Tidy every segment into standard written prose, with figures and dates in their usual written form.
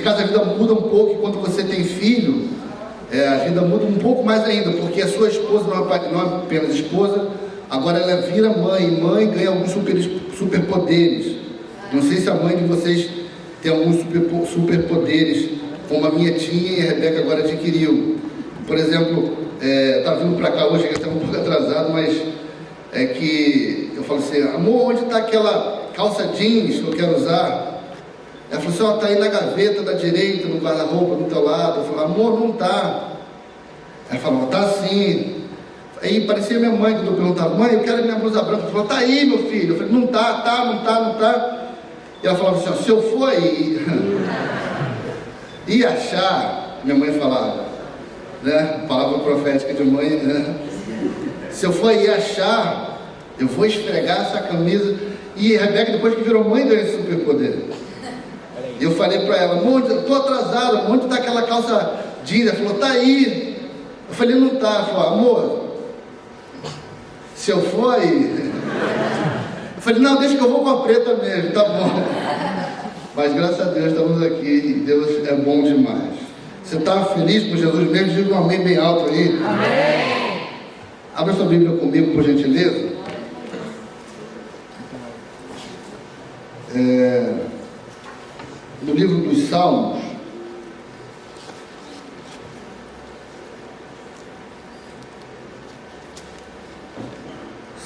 casa a vida muda um pouco, e quando você tem filho, a vida muda um pouco mais ainda, porque a sua esposa não é apenas esposa, agora ela vira mãe, e mãe ganha alguns superpoderes. Não sei se a mãe de vocês tem alguns superpoderes, como a minha tinha e a Rebeca agora adquiriu. Por exemplo, estava vindo para cá hoje, que estava um pouco atrasado, mas é que eu falo assim: amor, onde está aquela calça jeans que eu quero usar? Ela falou assim: ó, está aí na gaveta da direita, no guarda-roupa do teu lado. Eu falei: amor, não está. Ela falou: está sim. Aí parecia minha mãe, quando eu perguntava: mãe, eu quero minha blusa branca. Ela falou: está aí, meu filho. Eu falei: não está, não está. E ela falava assim: ó, se eu for aí e achar, minha mãe falava, né, palavra profética de mãe, né? Se eu for aí achar, eu vou esfregar essa camisa. E a Rebeca, depois que virou mãe, ganhou esse superpoder. E eu falei para ela: amor, eu estou atrasado, onde está aquela calça jeans? Ela falou: está aí. Eu falei: não está. Ela falou: amor, se eu for aí... Eu falei: não, deixa que eu vou com a preta mesmo, tá bom. Mas graças a Deus estamos aqui e Deus é bom demais. Você está feliz com Jesus mesmo? Diga um amém bem alto aí. Amém. Abra sua Bíblia comigo, por gentileza. No livro dos Salmos,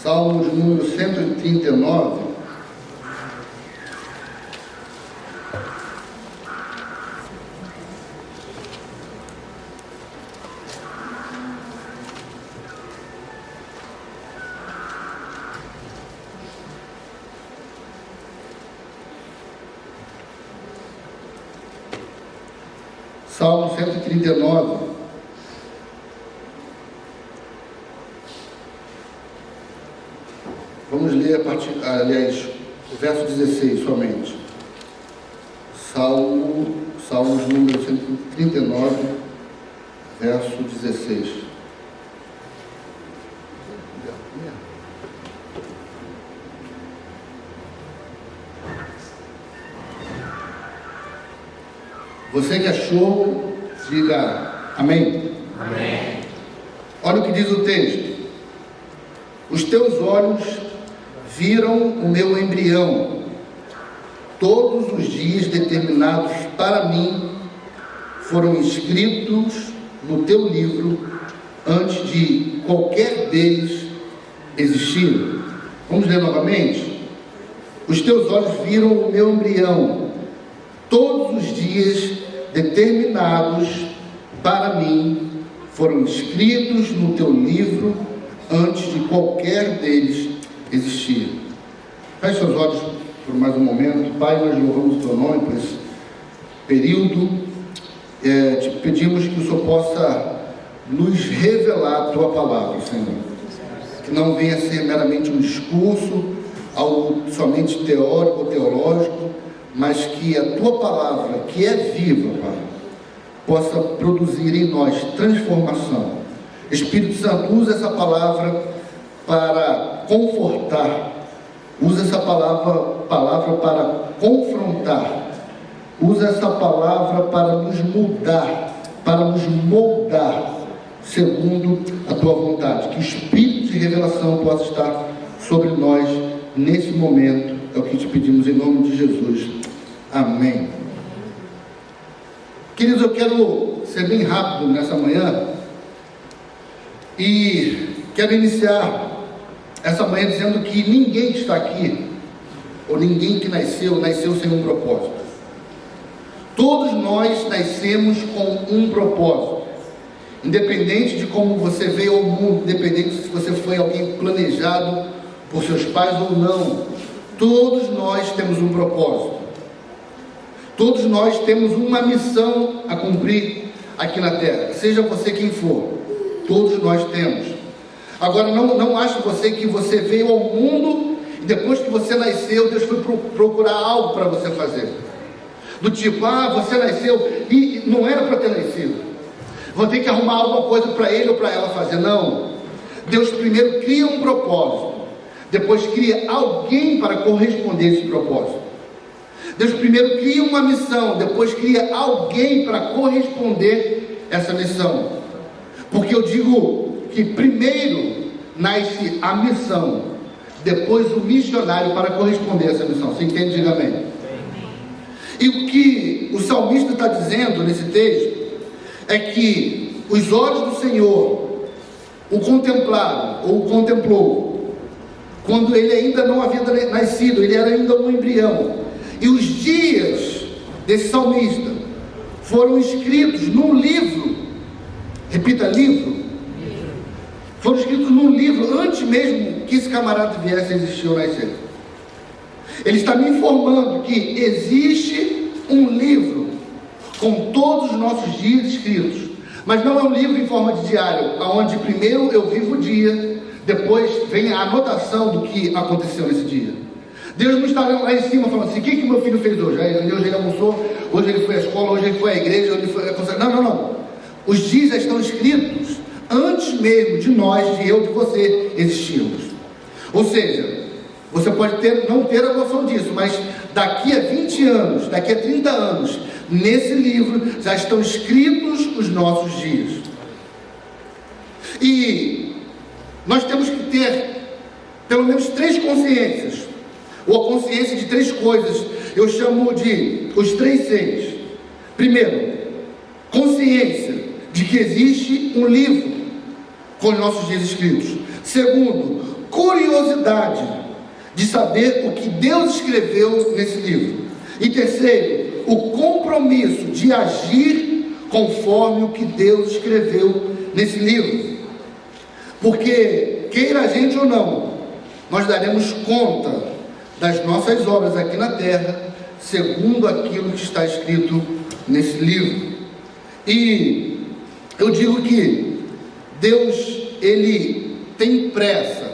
Salmos número 139. Salmo 139. Vamos ler o verso 16 somente. Salmos número 139, verso 16. Você que achou, diga amém. Amém. Olha o que diz o texto: os teus olhos viram o meu embrião, todos os dias determinados para mim foram escritos no teu livro antes de qualquer deles existir. Vamos ler novamente? Os teus olhos viram o meu embrião, todos os dias determinados para mim foram escritos no teu livro antes de qualquer deles existir. Feche seus olhos por mais um momento. Pai, nós louvamos o teu nome por esse período. Te pedimos que o Senhor possa nos revelar a tua palavra, Senhor. Que não venha ser meramente um discurso, algo somente teórico ou teológico, mas que a tua palavra, que é viva, Pai, possa produzir em nós transformação. Espírito Santo, usa essa palavra para confortar, usa essa palavra para confrontar, usa essa palavra para nos mudar, para nos moldar segundo a tua vontade. Que o Espírito de revelação possa estar sobre nós nesse momento. É o que te pedimos em nome de Jesus. Amém. Queridos, eu quero ser bem rápido nessa manhã e quero iniciar essa manhã dizendo que ninguém que está aqui, ou ninguém que nasceu sem um propósito. Todos nós nascemos com um propósito. Independente de como você veio ao mundo, independente se você foi alguém planejado por seus pais ou não, todos nós temos um propósito. Todos nós temos uma missão a cumprir aqui na terra, seja você quem for. Todos nós temos. Agora, não ache você que você veio ao mundo e depois que você nasceu, Deus foi procurar algo para você fazer. Do tipo: você nasceu e não era para ter nascido, vou ter que arrumar alguma coisa para ele ou para ela fazer. Não. Deus primeiro cria um propósito, depois cria alguém para corresponder a esse propósito. Deus primeiro cria uma missão, depois cria alguém para corresponder essa missão. Porque eu digo que primeiro nasce a missão, depois o missionário para corresponder a essa missão. Você entende? Diga amém. E o que o salmista está dizendo nesse texto é que os olhos do Senhor o contemplaram, ou o contemplou, quando ele ainda não havia nascido, ele era ainda um embrião. E os dias desse salmista foram escritos num livro, repita, livro, foram escritos num livro antes mesmo que esse camarada viesse a existir ou nascer. Ele está me informando que existe um livro com todos os nossos dias escritos, mas não é um livro em forma de diário, onde primeiro eu vivo o dia, depois vem a anotação do que aconteceu nesse dia. Deus não está lá em cima falando assim: o que meu filho fez hoje? Hoje ele almoçou, hoje ele foi à escola, hoje ele foi à igreja, hoje ele foi a... Não. Os dias já estão escritos antes mesmo de nós, de eu, de você existirmos. Ou seja, você pode não ter a noção disso, mas daqui a 20 anos, daqui a 30 anos, nesse livro já estão escritos os nossos dias. E nós temos que ter pelo menos 3 consciências, ou a consciência de 3 coisas. Eu chamo de os 3 Cs. Primeiro, consciência de que existe um livro com os nossos dias escritos. Segundo, curiosidade de saber o que Deus escreveu nesse livro. E terceiro, o compromisso de agir conforme o que Deus escreveu nesse livro. Porque, queira a gente ou não, nós daremos conta das nossas obras aqui na terra, segundo aquilo que está escrito nesse livro. E eu digo que Deus, Ele tem pressa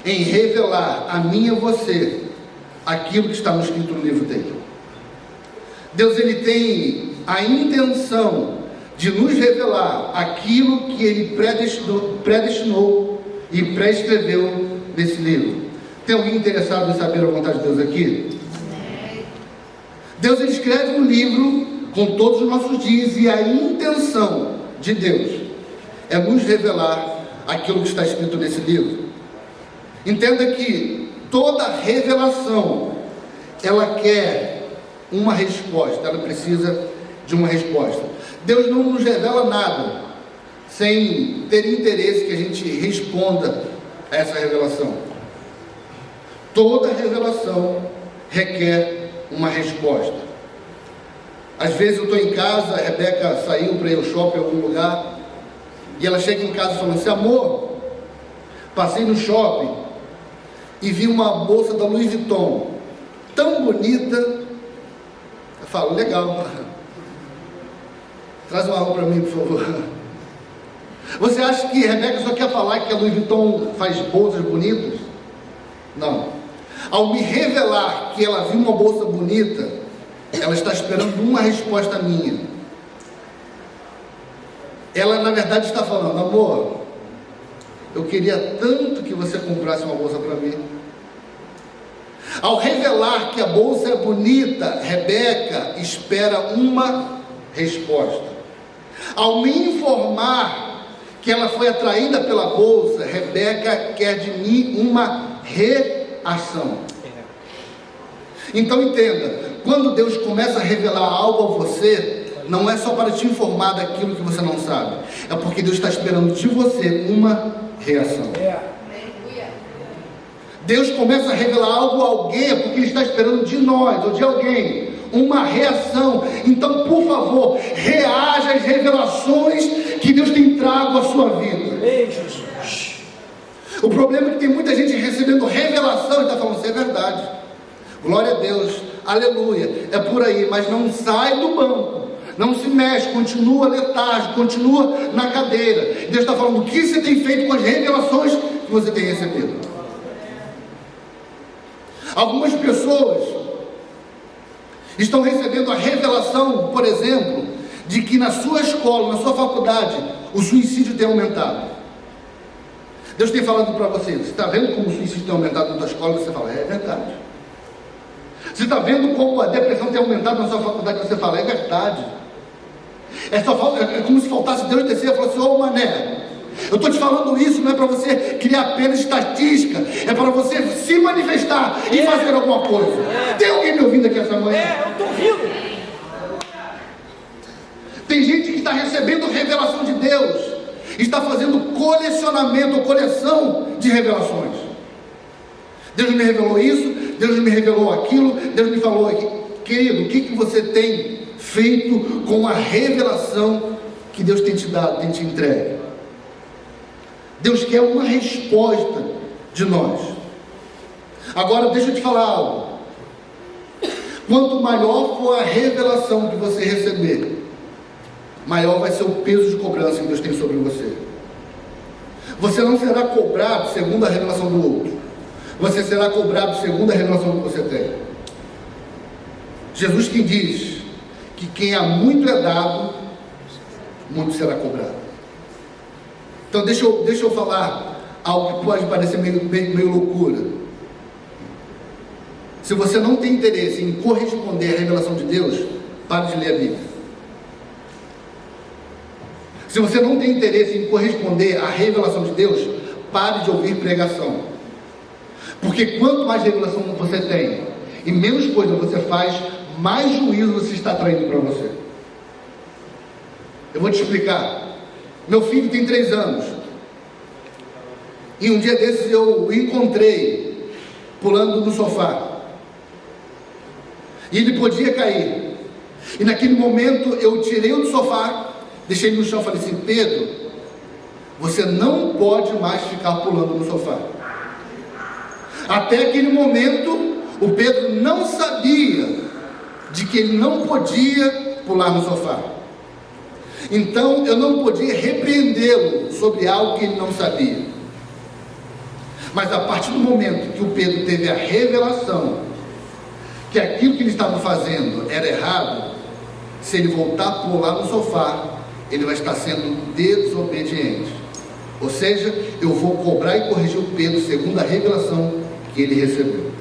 em revelar a mim e a você aquilo que está escrito no livro dele. Deus, Ele tem a intenção de nos revelar aquilo que Ele predestinou e prescreveu nesse livro. Tem alguém interessado em saber a vontade de Deus aqui? Deus, Ele escreve um livro com todos os nossos dias, e a intenção de Deus é nos revelar aquilo que está escrito nesse livro. Entenda que toda revelação, ela quer uma resposta, ela precisa de uma resposta. Deus não nos revela nada sem ter interesse que a gente responda a essa revelação. Toda revelação requer uma resposta. Às vezes eu estou em casa, a Rebeca saiu para ir ao shopping em algum lugar, e ela chega em casa falando assim: amor, passei no shopping e vi uma bolsa da Louis Vuitton tão bonita. Eu falo: legal, traz uma água para mim, por favor. Você acha que Rebeca só quer falar que a Louis Vuitton faz bolsas bonitas? Não. Ao me revelar que ela viu uma bolsa bonita, ela está esperando uma resposta minha. Ela na verdade está falando: amor, eu queria tanto que você comprasse uma bolsa para mim. Ao revelar que a bolsa é bonita, Rebeca espera uma resposta. Ao me informar que ela foi atraída pela bolsa, Rebeca quer de mim uma reação. Então entenda, quando Deus começa a revelar algo a você, não é só para te informar daquilo que você não sabe, é porque Deus está esperando de você uma reação. Deus começa a revelar algo a alguém, é porque Ele está esperando de nós, ou de alguém, uma reação. Então, por favor, reaja às revelações que Deus tem trago à sua vida. O problema é que tem muita gente recebendo revelação e está falando: isso é verdade, glória a Deus, aleluia, é por aí, mas não sai do banco, não se mexe, continua letárgico, continua na cadeira. Deus está falando: o que você tem feito com as revelações que você tem recebido? Algumas pessoas estão recebendo a revelação, por exemplo, de que na sua escola, na sua faculdade, o suicídio tem aumentado. Deus tem falado para você: você está vendo como o suicídio tem aumentado na sua escola? Você fala: é verdade. Você está vendo como a depressão tem aumentado na sua faculdade? Você fala, é verdade. É como se faltasse Deus descer e falar assim, ô mané, eu estou te falando isso, não é para você criar apenas estatística, é para você se manifestar e fazer alguma coisa. Tem alguém me ouvindo aqui essa manhã? Eu estou ouvindo. Tem gente que está recebendo revelação de Deus, está fazendo colecionamento, coleção de revelações. Deus me revelou isso, Deus me revelou aquilo, Deus me falou aqui. Querido, o que você tem feito com a revelação que Deus tem te dado, tem te entregue? Deus quer uma resposta de nós. Agora deixa eu te falar algo. Quanto maior for a revelação que você receber, maior vai ser o peso de cobrança que Deus tem sobre você. Você não será cobrado segundo a revelação do outro, você será cobrado segundo a revelação que você tem. Jesus que diz que quem há muito é dado, muito será cobrado. Então deixa eu falar algo que pode parecer meio loucura. Se você não tem interesse em corresponder à revelação de Deus, pare de ler a Bíblia. Se você não tem interesse em corresponder à revelação de Deus, pare de ouvir pregação. Porque quanto mais revelação você tem e menos coisa você faz, mais juízo você está traindo para você. Eu vou te explicar. Meu filho tem 3 anos. E um dia desses eu o encontrei pulando no sofá. E ele podia cair. E naquele momento eu tirei o do sofá, deixei ele no chão e falei assim, Pedro, você não pode mais ficar pulando no sofá. Até aquele momento, o Pedro não sabia de que ele não podia pular no sofá. Então eu não podia repreendê-lo sobre algo que ele não sabia. Mas a partir do momento que o Pedro teve a revelação que aquilo que ele estava fazendo era errado, se ele voltar a pular no sofá, ele vai estar sendo desobediente. Ou seja, eu vou cobrar e corrigir o Pedro segundo a revelação que ele recebeu.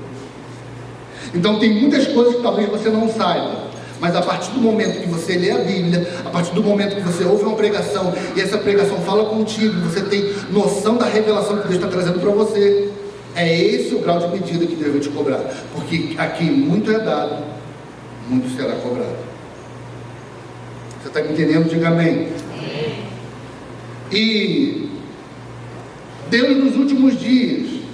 Então tem muitas coisas que talvez você não saiba, mas a partir do momento que você lê a Bíblia, a partir do momento que você ouve uma pregação e essa pregação fala contigo, você tem noção da revelação que Deus está trazendo para você, é esse o grau de medida que Deus vai te cobrar. Porque aqui muito é dado, muito será cobrado. Você está me entendendo? Diga amém. E Deus nos últimos dias,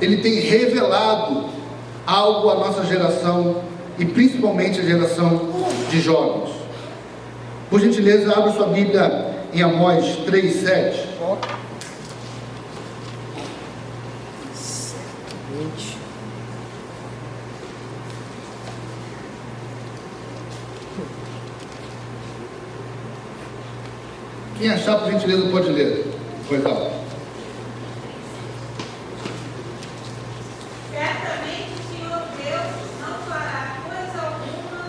Ele tem revelado algo à nossa geração, e principalmente a geração de jovens. Por gentileza, abra sua Bíblia em Amós 3:7. Quem achar, por gentileza, pode ler. Pois não. Certamente o Senhor Deus não fará coisa alguma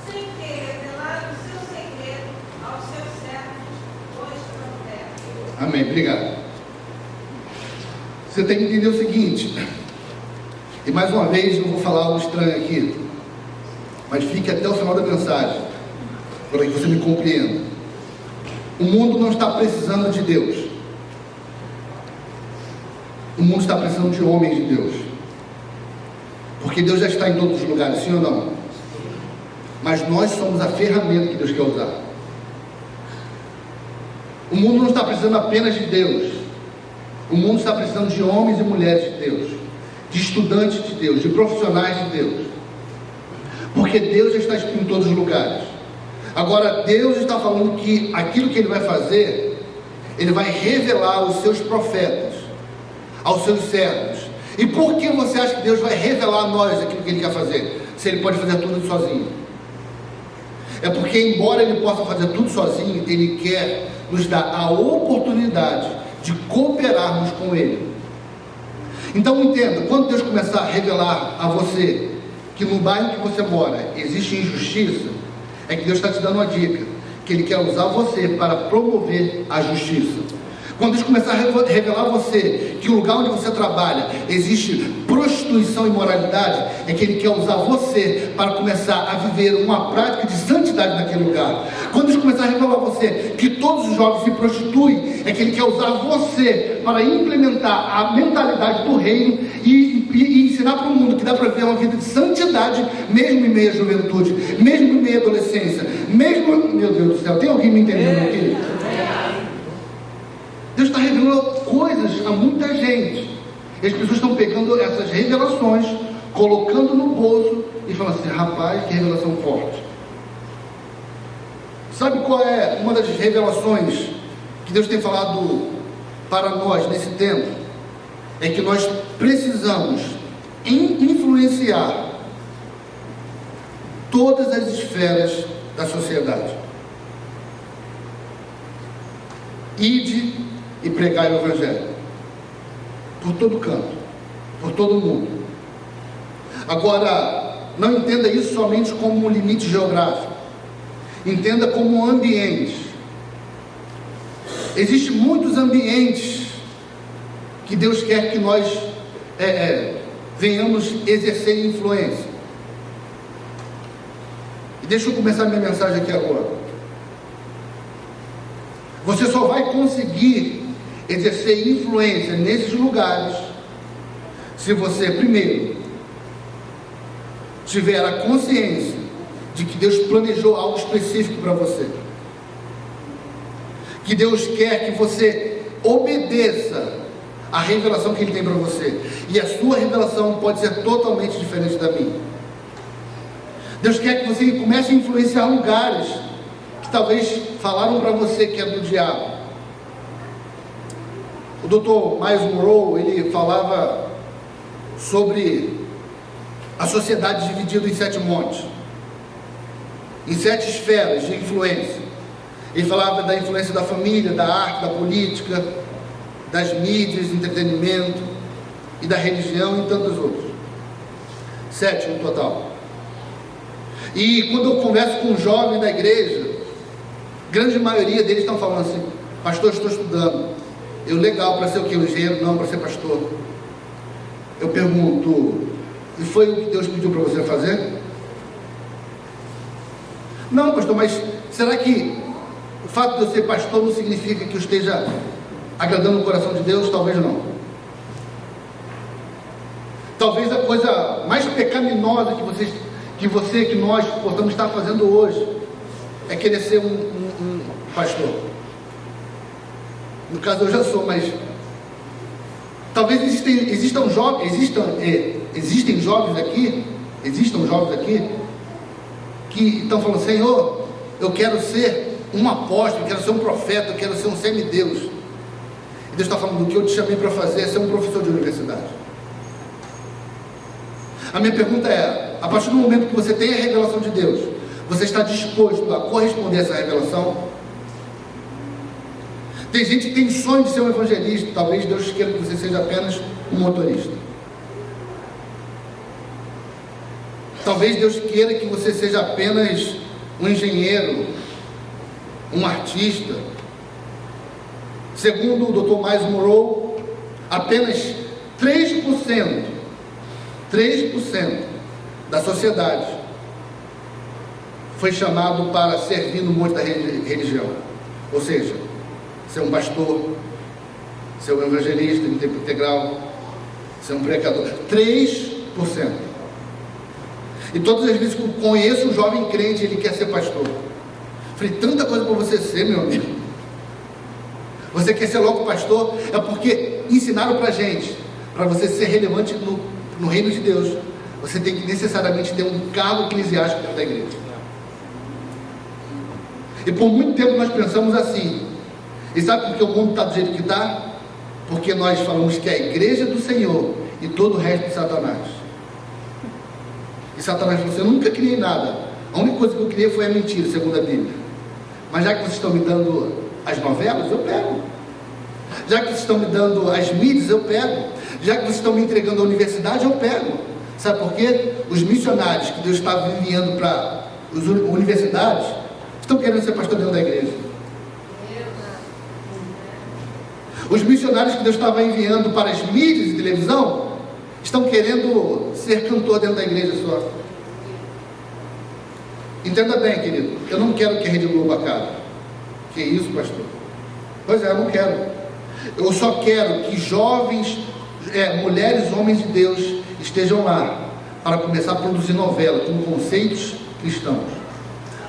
sem ter revelado o seu segredo aos seus servos, os profetas. Amém, obrigado. Você tem que entender o seguinte, e mais uma vez eu vou falar algo estranho aqui, mas fique até o final da mensagem, para que você me compreenda. O mundo não está precisando de Deus. O mundo está precisando de homens de Deus. Porque Deus já está em todos os lugares, sim ou não? Mas nós somos a ferramenta que Deus quer usar. O mundo não está precisando apenas de Deus. O mundo está precisando de homens e mulheres de Deus, de estudantes de Deus, de profissionais de Deus. Porque Deus já está em todos os lugares. Agora Deus está falando que aquilo que Ele vai fazer, Ele vai revelar aos seus profetas, aos seus servos. E por que você acha que Deus vai revelar a nós aquilo que Ele quer fazer, se Ele pode fazer tudo sozinho? É porque, embora Ele possa fazer tudo sozinho, Ele quer nos dar a oportunidade de cooperarmos com Ele. Então entenda, quando Deus começar a revelar a você que no bairro que você mora existe injustiça, é que Deus está te dando uma dica, que Ele quer usar você para promover a justiça. Quando Deus começar a revelar a você que o lugar onde você trabalha existe prostituição e imoralidade, é que Ele quer usar você para começar a viver uma prática de santidade naquele lugar. Quando Deus começar a revelar a você que todos os jovens se prostituem, é que Ele quer usar você para implementar a mentalidade do reino e ensinar para o mundo que dá para viver uma vida de santidade, mesmo em meio à juventude, mesmo em meio à adolescência, mesmo... Meu Deus do céu, tem alguém me entendendo aqui? Deus está revelando coisas a muita gente. E as pessoas estão pegando essas revelações, colocando no bolso e falando assim: rapaz, que revelação forte. Sabe qual é uma das revelações que Deus tem falado para nós nesse tempo? É que nós precisamos influenciar todas as esferas da sociedade. Ide e pregai o Evangelho por todo canto, por todo mundo. Agora, não entenda isso somente como um limite geográfico, entenda como um ambiente. Existem muitos ambientes que Deus quer que nós venhamos exercer influência. E deixa eu começar minha mensagem aqui agora. Você só vai conseguir exercer influência nesses lugares se você, primeiro, tiver a consciência de que Deus planejou algo específico para você, que Deus quer que você obedeça a revelação que Ele tem para você, e a sua revelação pode ser totalmente diferente da minha. Deus quer que você comece a influenciar lugares que talvez falaram para você que é do diabo. O Dr. Miles Monroe, ele falava sobre a sociedade dividida em 7 montes, em 7 esferas de influência. Ele falava da influência da família, da arte, da política, das mídias, entretenimento e da religião e tantos outros. 7 no total. E quando eu converso com um jovem da igreja, grande maioria deles estão falando assim: pastor, estou estudando. Eu, legal, para ser o quê? Um engenheiro? Não, para ser pastor. Eu pergunto: e foi o que Deus pediu para você fazer? Não, pastor, mas será que o fato de eu ser pastor não significa que eu esteja agradando o coração de Deus? Talvez não. Talvez a coisa mais pecaminosa que nós possamos estar fazendo hoje é querer ser um pastor. No caso eu já sou, mas talvez existam jovens aqui que estão falando: Senhor, eu quero ser um apóstolo, eu quero ser um profeta, eu quero ser um semideus. E Deus está falando: o que eu te chamei para fazer é ser um professor de universidade. A minha pergunta é: a partir do momento que você tem a revelação de Deus, você está disposto a corresponder a essa revelação? Tem gente que tem sonho de ser um evangelista. Talvez Deus queira que você seja apenas um motorista. Talvez Deus queira que você seja apenas um engenheiro, um artista. Segundo o Dr. Miles Monroe, apenas 3% da sociedade foi chamado para servir no monte da religião. Ou seja, ser um pastor, ser um evangelista em tempo integral, ser um pregador. 3%. E todas as vezes que eu conheço um jovem crente, ele quer ser pastor. Falei: tanta coisa para você ser, meu amigo. Você quer ser logo pastor? É porque ensinaram para gente, para você ser relevante no reino de Deus, você tem que necessariamente ter um cargo eclesiástico dentro da igreja. E por muito tempo nós pensamos assim. E sabe por que o mundo está do jeito que está? Porque nós falamos que é a igreja do Senhor e todo o resto de Satanás. E Satanás falou assim: eu nunca criei nada, a única coisa que eu criei foi a mentira, segundo a Bíblia. Mas já que vocês estão me dando as novelas, eu pego. Já que vocês estão me dando as mídias, eu pego. Já que vocês estão me entregando a universidade, eu pego. Sabe por quê? Os missionários que Deus estava enviando para as universidades estão querendo ser pastor dentro da igreja. Os missionários que Deus estava enviando para as mídias e televisão estão querendo ser cantor dentro da igreja só. Entenda bem, querido, eu não quero que a Rede Globo acabe. Que isso, pastor? Pois é, eu não quero. Eu só quero que jovens, mulheres, homens de Deus estejam lá para começar a produzir novela com conceitos cristãos,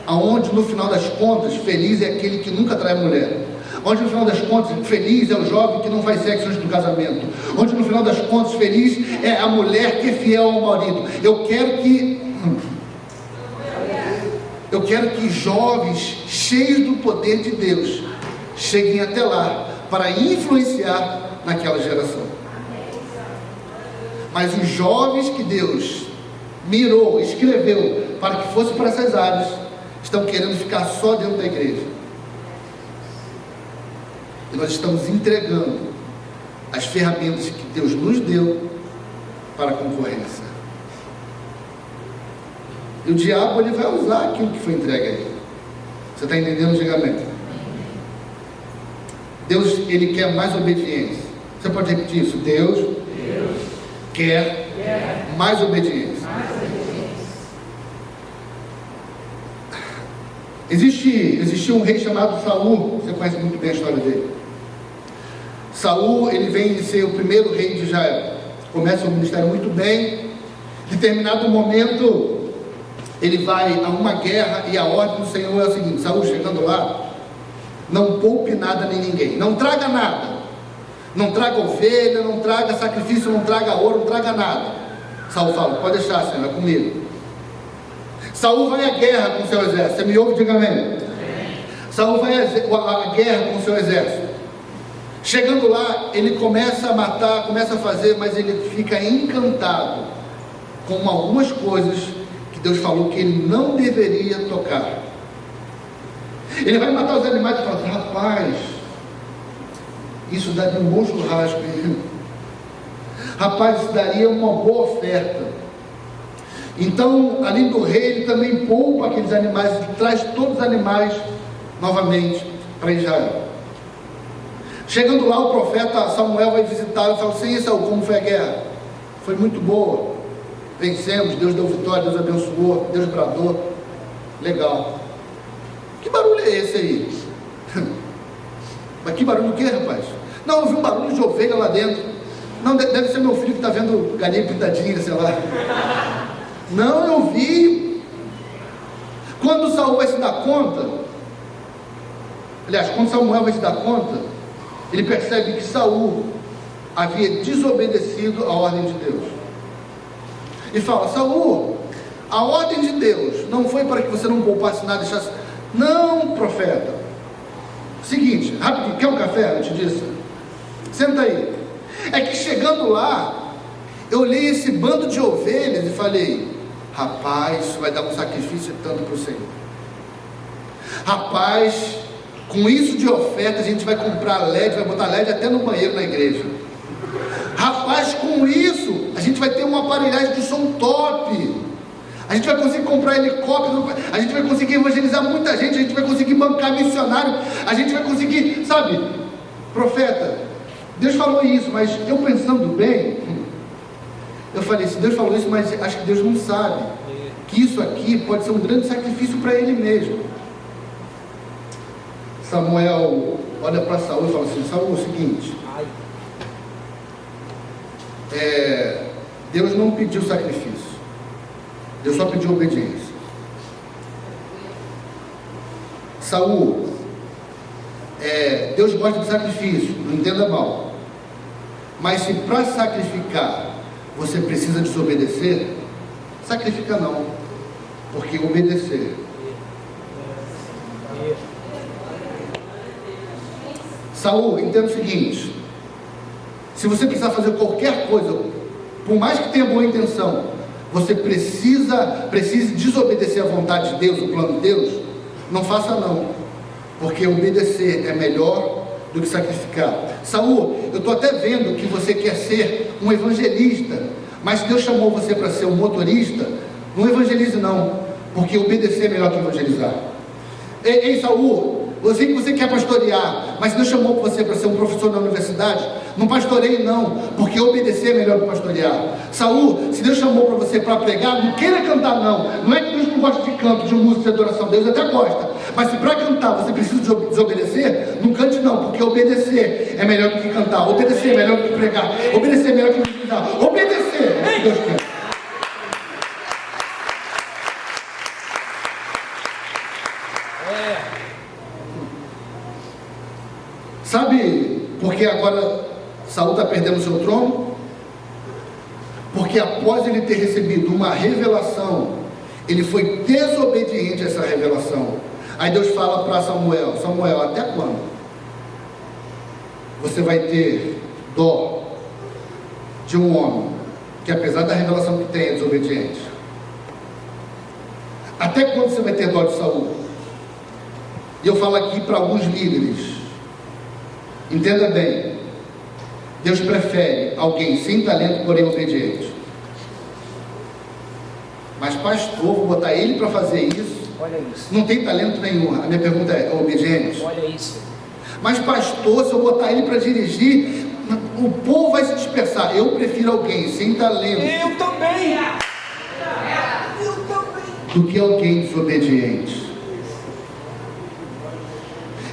aonde no final das contas feliz é aquele que nunca trai mulher, onde no final das contas feliz é o jovem que não faz sexo antes do casamento, onde no final das contas feliz é a mulher que é fiel ao marido. Eu quero que jovens cheios do poder de Deus cheguem até lá para influenciar naquela geração. Mas os jovens que Deus mirou, escreveu para que fosse para essas áreas, estão querendo ficar só dentro da igreja. E nós estamos entregando as ferramentas que Deus nos deu para a concorrência. E o diabo, ele vai usar aquilo que foi entregue a ele. Você está entendendo? Diga amém. Deus, ele quer mais obediência. Você pode repetir isso? Deus quer mais obediência. Existia um rei chamado Saul. Você conhece muito bem a história dele. Saul, ele vem ser o primeiro rei de Israel. Começa o ministério muito bem. Em determinado momento, ele vai a uma guerra e a ordem do Senhor é o seguinte: Saul, chegando lá, não poupe nada nem ninguém, não traga nada, não traga ovelha, não traga sacrifício, não traga ouro, não traga nada. Saul fala: pode deixar, Senhor, é comigo. Saul vai à guerra com o seu exército. Você me ouve? Diga amém. Saul vai à guerra com o seu exército. Chegando lá, ele começa a matar, começa a fazer, mas ele fica encantado com algumas coisas que Deus falou que ele não deveria tocar. Ele vai matar os animais e fala: rapaz, isso daria um bom churrasco, hein? Rapaz, isso daria uma boa oferta. Então, além do rei, ele também poupa aqueles animais e traz todos os animais novamente para Israel. Chegando lá, o profeta Samuel vai visitá-lo e fala: Senhor Saul, como foi a guerra? Foi muito boa, vencemos, Deus deu vitória, Deus abençoou, Deus bradou. Legal. Que barulho é esse aí? Mas que barulho o que, rapaz? Não, eu vi um barulho de ovelha lá dentro. Não, deve ser meu filho que está vendo galinha pintadinha, sei lá. Não, eu vi. Quando Saul vai se dar conta, aliás, quando Samuel vai se dar conta, ele percebe que Saul havia desobedecido a ordem de Deus. E fala: Saul, a ordem de Deus não foi para que você não poupasse nada, deixasse... Não, profeta. Seguinte, rapidinho, quer um café antes disso? Senta aí. É que chegando lá, eu olhei esse bando de ovelhas e falei: rapaz, isso vai dar um sacrifício tanto para o Senhor. Rapaz, com isso de oferta, a gente vai comprar LED, vai botar LED até no banheiro na igreja. Rapaz, com isso, a gente vai ter uma aparelhagem de som top. A gente vai conseguir comprar helicóptero, a gente vai conseguir evangelizar muita gente, a gente vai conseguir bancar missionário, a gente vai conseguir, sabe, profeta, Deus falou isso, mas eu pensando bem, eu falei: se Deus falou isso, mas acho que Deus não sabe que isso aqui pode ser um grande sacrifício para ele mesmo. Samuel olha para Saul e fala assim: Saul, é o seguinte, Deus não pediu sacrifício, Deus só pediu obediência. Saul, Deus gosta de sacrifício, não entenda mal, mas se para sacrificar você precisa desobedecer, sacrifica não, porque obedecer. Saul, entenda o seguinte: se você precisar fazer qualquer coisa, por mais que tenha boa intenção, você precise desobedecer a vontade de Deus, o plano de Deus, não faça não, porque obedecer é melhor do que sacrificar. Saul, eu estou até vendo que você quer ser um evangelista, mas se Deus chamou você para ser um motorista, não evangelize não, porque obedecer é melhor que evangelizar. Ei Saul, Eu sei que você quer pastorear, mas Deus chamou você para ser um professor na universidade. Não pastoreie não, porque obedecer é melhor que pastorear. Saul, se Deus chamou para você para pregar, não queira cantar não. Não é que Deus não gosta de canto, de música, de adoração. Deus até gosta. Mas se para cantar você precisa desobedecer, não cante não, porque obedecer é melhor do que cantar. Obedecer é melhor do que pregar. Obedecer é melhor do que ensinar. Obedecer é o que Deus quer. Sabe por que agora Saul está perdendo o seu trono? Porque após ele ter recebido uma revelação, ele foi desobediente a essa revelação. Aí Deus fala para Samuel: Samuel, até quando você vai ter dó de um homem que, apesar da revelação que tem, é desobediente? Até quando você vai ter dó de Saul? E eu falo aqui para alguns líderes: entenda bem, Deus prefere alguém sem talento, porém obediente. Mas pastor, vou botar ele para fazer isso. Olha isso. Não tem talento nenhum. A minha pergunta é obediente? Olha isso. Mas pastor, se eu botar ele para dirigir, o povo vai se dispersar. Eu prefiro alguém sem talento Eu também. do que alguém desobediente.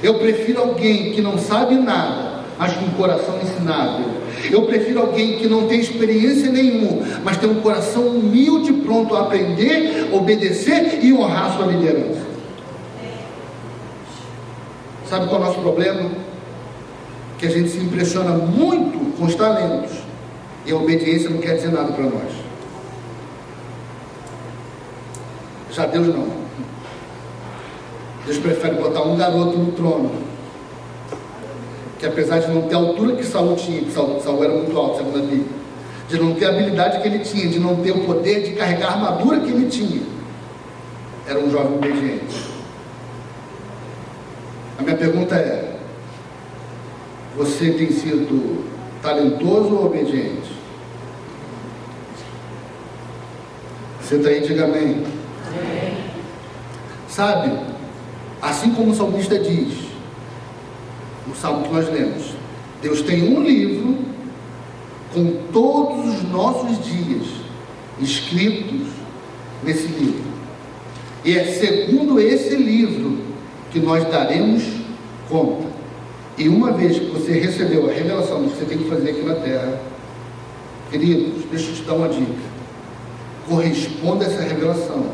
Eu prefiro alguém que não sabe nada, mas com um coração ensinável. Eu prefiro alguém que não tem experiência nenhuma, mas tem um coração humilde, pronto a aprender, obedecer e honrar sua liderança. Sabe qual é o nosso problema? Que a gente se impressiona muito com os talentos, e a obediência não quer dizer nada para nós. Já Deus não. Deus prefere botar um garoto no trono, que apesar de não ter a altura que Saul tinha, que Saul era muito alto, segundo a Bíblia, de não ter a habilidade que ele tinha, de não ter o poder de carregar a armadura que ele tinha, era um jovem obediente. A minha pergunta é: você tem sido talentoso ou obediente? Você está aí, diga amém. Sabe, assim como o salmista diz, no salmo que nós lemos, Deus tem um livro com todos os nossos dias escritos nesse livro, e é segundo esse livro que nós daremos conta. E uma vez que você recebeu a revelação do que você tem que fazer aqui na terra, queridos, deixa eu te dar uma dica: corresponda a essa revelação,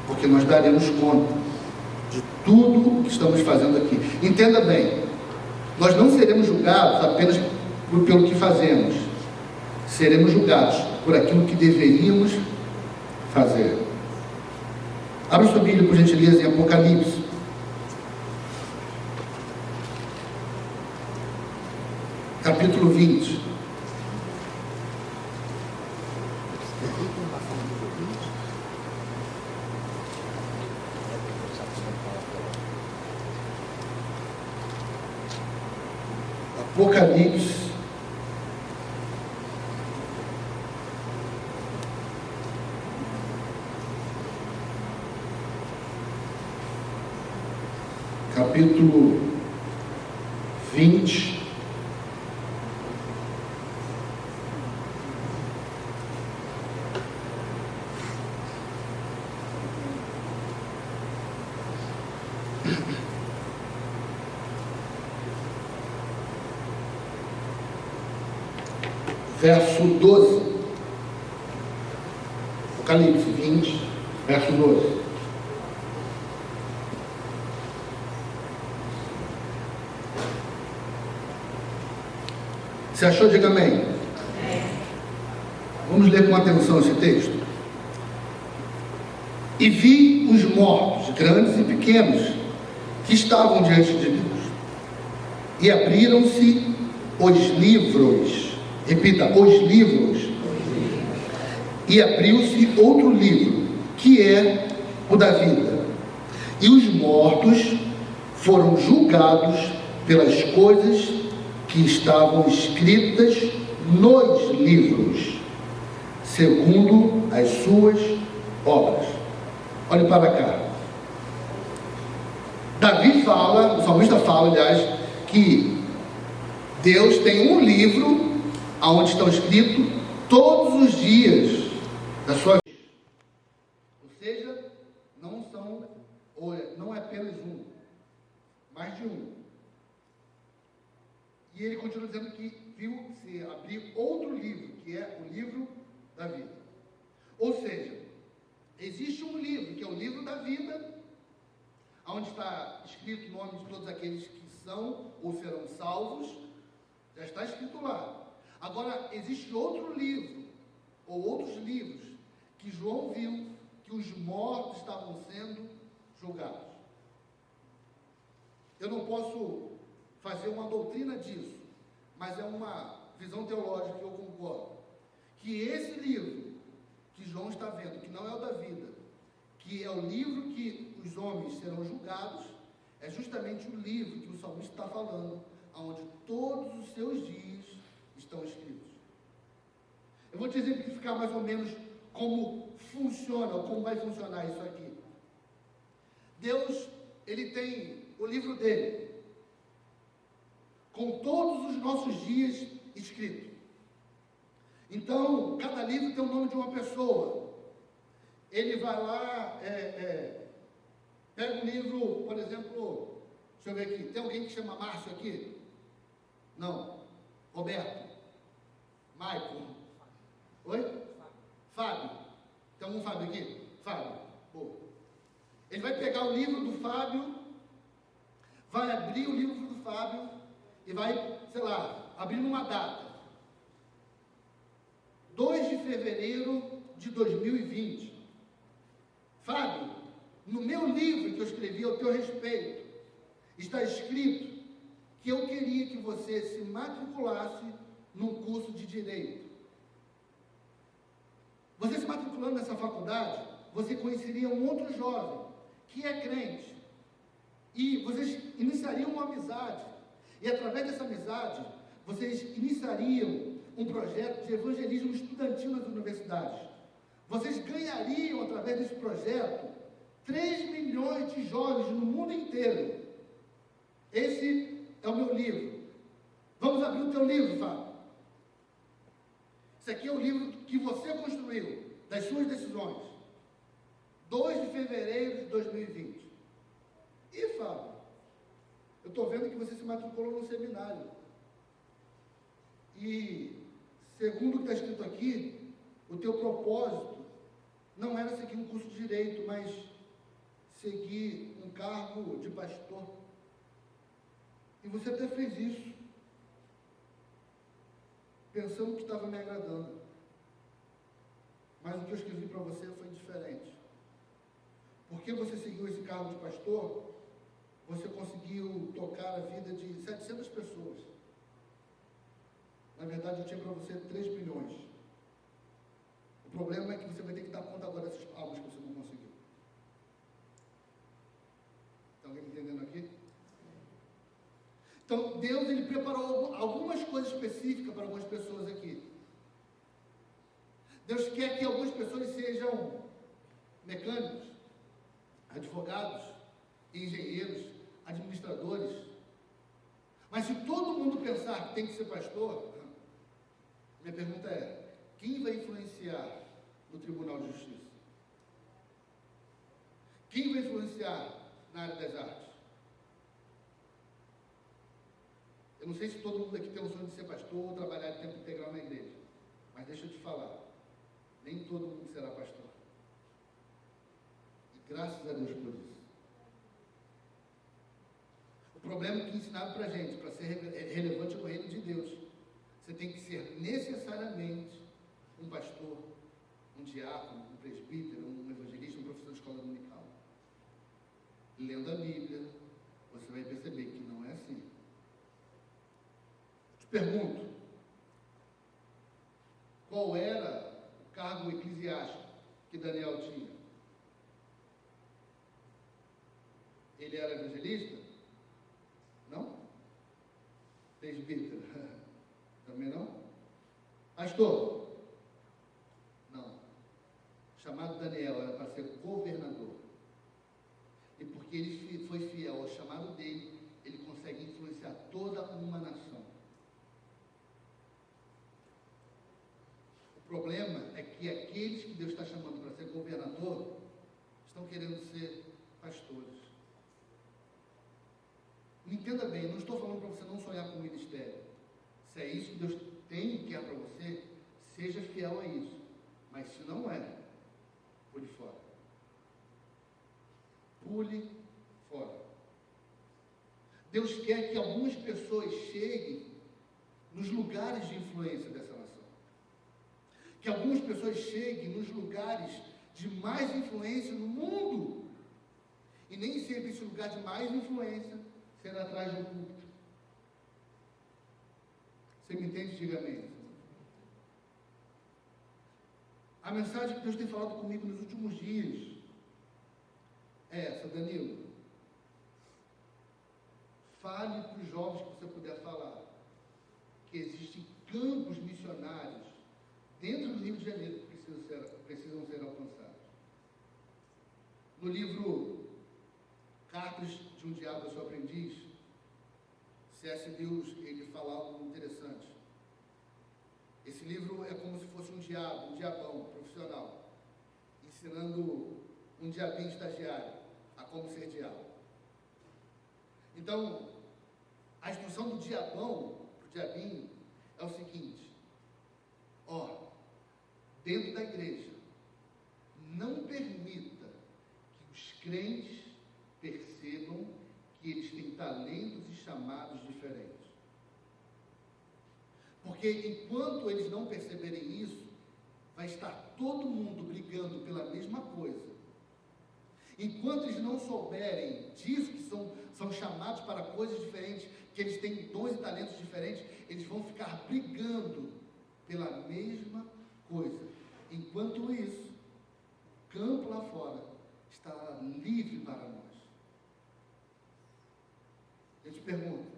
porque nós daremos conta de tudo o que estamos fazendo aqui. Entenda bem, nós não seremos julgados apenas pelo que fazemos, seremos julgados por aquilo que deveríamos fazer. Abra sua Bíblia, por gentileza, em Apocalipse, capítulo 20. Apocalipse, capítulo 20, verso 12. Apocalipse 20, verso 12. Você achou? Diga amém. Vamos ler com atenção esse texto. E vi os mortos, grandes e pequenos, que estavam diante de Deus, e abriram-se os livros. Repita, os livros. E abriu-se outro livro, que é o da vida. E os mortos foram julgados pelas coisas que estavam escritas nos livros, segundo as suas obras. Olhe para cá. Davi fala, o salmista fala, aliás, que Deus tem um livro onde estão escritos todos os dias da sua vida. Ou seja, não é apenas um, mais de um. E ele continua dizendo que viu se abrir outro livro, que é o livro da vida. Ou seja, existe um livro, que é o livro da vida, onde está escrito o nome de todos aqueles que são ou serão salvos, já está escrito lá. Agora, existe outro livro, ou outros livros, que João viu que os mortos estavam sendo julgados. Eu não posso fazer uma doutrina disso, mas é uma visão teológica que eu concordo. Que esse livro que João está vendo, que não é o da vida, que é o livro que os homens serão julgados, é justamente o livro que o salmista está falando, onde todos os seus dias estão escritos. Eu vou te exemplificar mais ou menos como funciona, ou como vai funcionar isso aqui. Deus, ele tem o livro dele, com todos os nossos dias escritos. Então, cada livro tem o nome de uma pessoa. Ele vai lá, pega um livro, por exemplo, deixa eu ver aqui, tem alguém que chama Márcio aqui? Não. Roberto? Maicon? Oi? Fábio? Tem algum Fábio aqui? Fábio? Boa. Ele vai pegar o livro do Fábio, vai abrir o livro do Fábio e vai, sei lá, abrir numa data. 2 de fevereiro de 2020. Fábio, no meu livro que eu escrevi ao teu respeito, está escrito que eu queria que você se matriculasse num curso de Direito. Você se matriculando nessa faculdade, você conheceria um outro jovem que é crente. E vocês iniciariam uma amizade. E através dessa amizade, vocês iniciariam um projeto de evangelismo estudantil nas universidades. Vocês ganhariam, através desse projeto, 3 milhões de jovens no mundo inteiro. Esse é o meu livro. Vamos abrir o teu livro, Fábio. Esse aqui é o livro que você construiu, das suas decisões. 2 de fevereiro de 2020. E, Fábio, eu estou vendo que você se matriculou no seminário. E, segundo o que está escrito aqui, o teu propósito não era seguir um curso de Direito, mas seguir um cargo de pastor. E você até fez isso, pensando que estava me agradando. Mas o que eu escrevi para você foi diferente. Porque você seguiu esse cargo de pastor, você conseguiu tocar a vida de 700 pessoas. Na verdade, eu tinha para você 3 bilhões. O problema é que você vai ter que dar conta agora dessas almas que você não conseguiu. Está alguém me entendendo aqui? Então, Deus, ele preparou algumas coisas específicas para algumas pessoas aqui. Deus quer que algumas pessoas sejam mecânicos, advogados, engenheiros, administradores. Mas se todo mundo pensar que tem que ser pastor, minha pergunta é: quem vai influenciar no Tribunal de Justiça? Quem vai influenciar na área das artes? Eu não sei se todo mundo aqui tem o sonho de ser pastor ou trabalhar de tempo integral na igreja, mas deixa eu te falar, nem todo mundo será pastor. E graças a Deus por isso. O problema é que ensinaram para a gente, para ser relevante no reino de Deus, você tem que ser necessariamente um pastor, um diácono, um presbítero, um evangelista, um professor de escola dominical. Lendo a Bíblia, você vai perceber que não é assim. Te pergunto, qual era o cargo eclesiástico que Daniel tinha? Ele era evangelista? Não? Presbítero? Também não? Pastor? Não. Chamado Daniel era para ser governador. E porque ele foi fiel propósito, chamado dele, ele consegue influenciar toda uma nação. O problema é que aqueles que Deus está chamando para ser governador estão querendo ser pastores. Me entenda bem, eu não estou falando para você não sonhar com o ministério. Se é isso que Deus tem e quer para você, seja fiel a isso. Mas se não é, pule fora. Pule fora. Deus quer que algumas pessoas cheguem nos lugares de influência dessa nação. Que algumas pessoas cheguem nos lugares de mais influência no mundo. E nem sempre esse lugar de mais influência será atrás de um púlpito. Você me entende? Diga amém. A mensagem que Deus tem falado comigo nos últimos dias é essa, Danilo. Fale para os jovens que você puder falar que existem campos missionários dentro do Rio de Janeiro que precisam ser alcançados. No livro Cartas de um Diabo ao Seu Aprendiz, C.S. Lewis, ele fala algo interessante. Esse livro é como se fosse um diabão profissional, ensinando um diabinho estagiário a como ser diabo. Então, a instrução do diabão para o diabinho é o seguinte: dentro da igreja, não permita que os crentes percebam que eles têm talentos e chamados diferentes. Porque enquanto eles não perceberem isso, vai estar todo mundo brigando pela mesma coisa. Enquanto eles não souberem disso, que são chamados para coisas diferentes, que eles têm dons e talentos diferentes, eles vão ficar brigando pela mesma coisa. Enquanto isso, o campo lá fora está livre para nós. Eu te pergunto,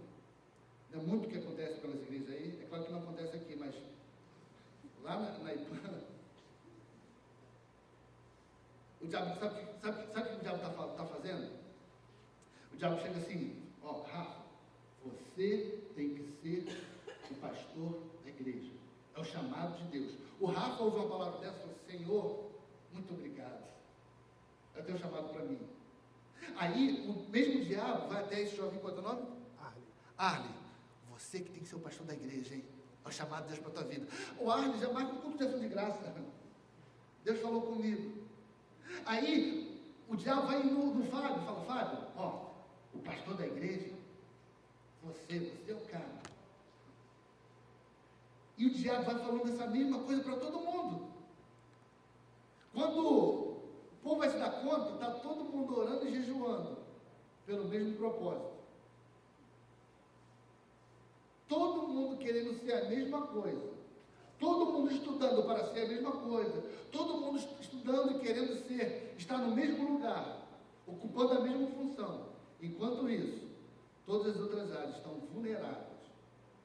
não é muito o que acontece pelas igrejas aí? É claro que não acontece aqui, mas lá na Ipana, o diabo, sabe o que o diabo está fazendo? O diabo chega assim: Rafa, você tem que ser o pastor da igreja. É o chamado de Deus. O Rafa ouve uma palavra dessa e fala: Senhor, muito obrigado. É o teu chamado para mim. Aí, o mesmo diabo vai até esse jovem, qual é o nome? Arley, você que tem que ser o pastor da igreja, hein? É o chamado de Deus para a tua vida. O Arley já marca um culto de ação de graça. Deus falou comigo. Aí, o diabo vai no Fábio e fala: Fábio, o pastor da igreja, você é o cara. E o diabo vai falando essa mesma coisa para todo mundo. Quando o povo vai se dar conta, está todo mundo orando e jejuando pelo mesmo propósito. Todo mundo querendo ser a mesma coisa. Todo mundo estudando para ser a mesma coisa. Todo mundo estudando e querendo estar no mesmo lugar, ocupando a mesma função. Enquanto isso, todas as outras áreas estão vulneráveis,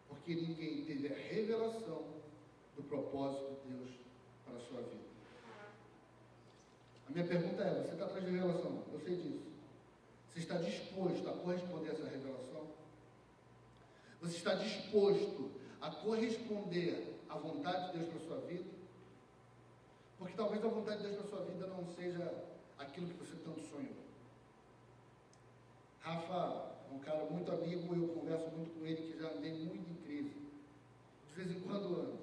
porque ninguém teve a revelação do propósito de Deus para a sua vida. A minha pergunta é: você está atrás de revelação? Eu sei disso. Você está disposto a corresponder a essa revelação? Você está disposto a corresponder à vontade de Deus para a sua vida? Porque talvez a vontade de Deus para a sua vida não seja aquilo que você tanto sonhou. Rafa é um cara muito amigo, eu converso muito com ele, que já andei muito em crise. De vez em quando ando,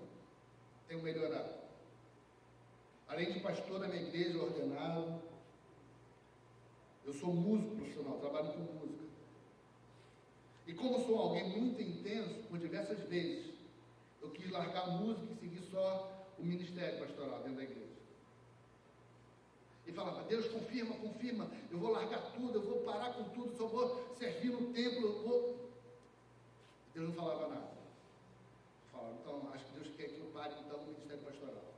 tenho melhorado. Além de pastor da minha igreja, ordenado, eu sou músico profissional, trabalho com música. E como sou alguém muito intenso, por diversas vezes, eu quis largar a música e seguir só o ministério pastoral dentro da igreja. E falava: Deus, confirma, eu vou largar tudo, eu vou parar com tudo, só vou servir no templo, eu vou... Deus não falava nada. Eu falava: então, acho que Deus quer que eu pare então o ministério pastoral.